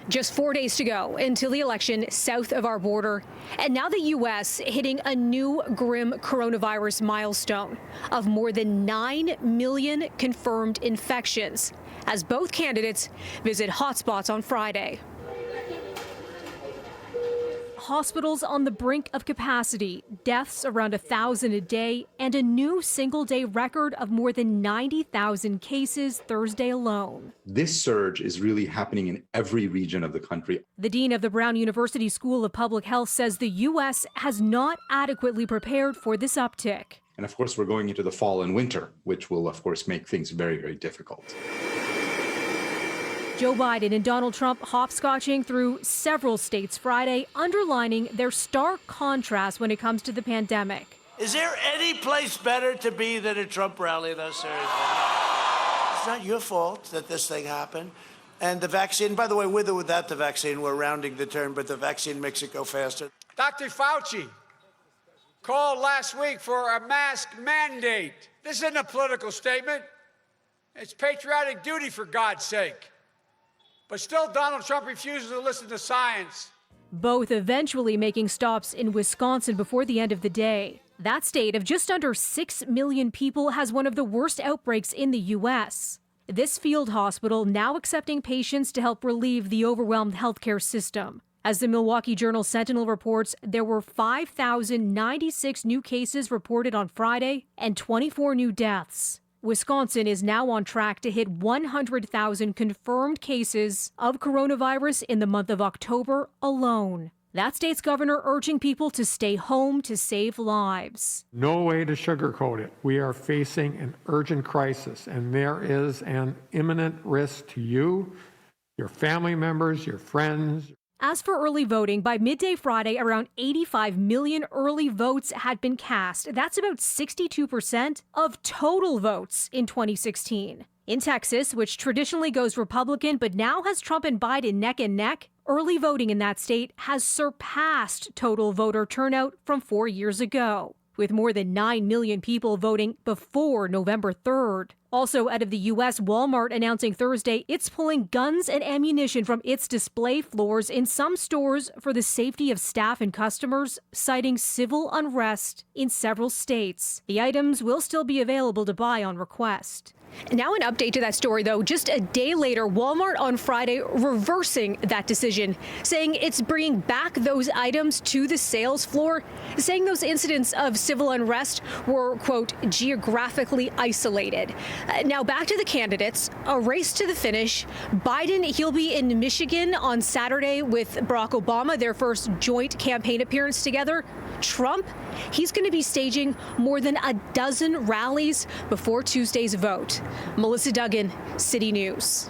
Just 4 days to go until the election south of our border. And now the U.S. hitting a new grim coronavirus milestone of more than 9 million confirmed infections as both candidates visit hotspots on Friday. Hospitals on the brink of capacity, deaths around 1,000 a day, and a new single-day record of more than 90,000 cases Thursday alone. This surge is really happening in every region of the country. The dean of the Brown University School of Public Health says the U.S. has not adequately prepared for this uptick. And of course, we're going into the fall and winter, which will, of course, make things very, very difficult. Joe Biden and Donald Trump hopscotching through several states Friday, underlining their stark contrast when it comes to the pandemic. Is there any place better to be than a Trump rally, though, seriously? It's not your fault that this thing happened. And the vaccine, by the way, with or without the vaccine, we're rounding the turn, but the vaccine makes it go faster. Dr. Fauci called last week for a mask mandate. This isn't a political statement. It's patriotic duty, for God's sake. But still, Donald Trump refuses to listen to science. Both eventually making stops in Wisconsin before the end of the day. That state of just under 6 million people has one of the worst outbreaks in the U.S. This field hospital now accepting patients to help relieve the overwhelmed healthcare system. As the Milwaukee Journal-Sentinel reports, there were 5,096 new cases reported on Friday and 24 new deaths. Wisconsin is now on track to hit 100,000 confirmed cases of coronavirus in the month of October alone. That state's governor urging people to stay home to save lives. No way to sugarcoat it. We are facing an urgent crisis, and there is an imminent risk to you, your family members, your friends. As for early voting, by midday Friday, around 85 million early votes had been cast. That's about 62% of total votes in 2016. In Texas, which traditionally goes Republican but now has Trump and Biden neck and neck, early voting in that state has surpassed total voter turnout from 4 years ago, with more than 9 million people voting before November 3rd. Also out of the U.S., Walmart announcing Thursday it's pulling guns and ammunition from its display floors in some stores for the safety of staff and customers, citing civil unrest in several states. The items will still be available to buy on request. Now an update to that story, though. Just a day later, Walmart on Friday reversing that decision, saying it's bringing back those items to the sales floor, saying those incidents of civil unrest were, quote, geographically isolated. Now back to the candidates, a race to the finish. Biden, he'll be in Michigan on Saturday with Barack Obama, their first joint campaign appearance together. Trump, he's going to be staging more than a dozen rallies before Tuesday's vote. Melissa Duggan, City News.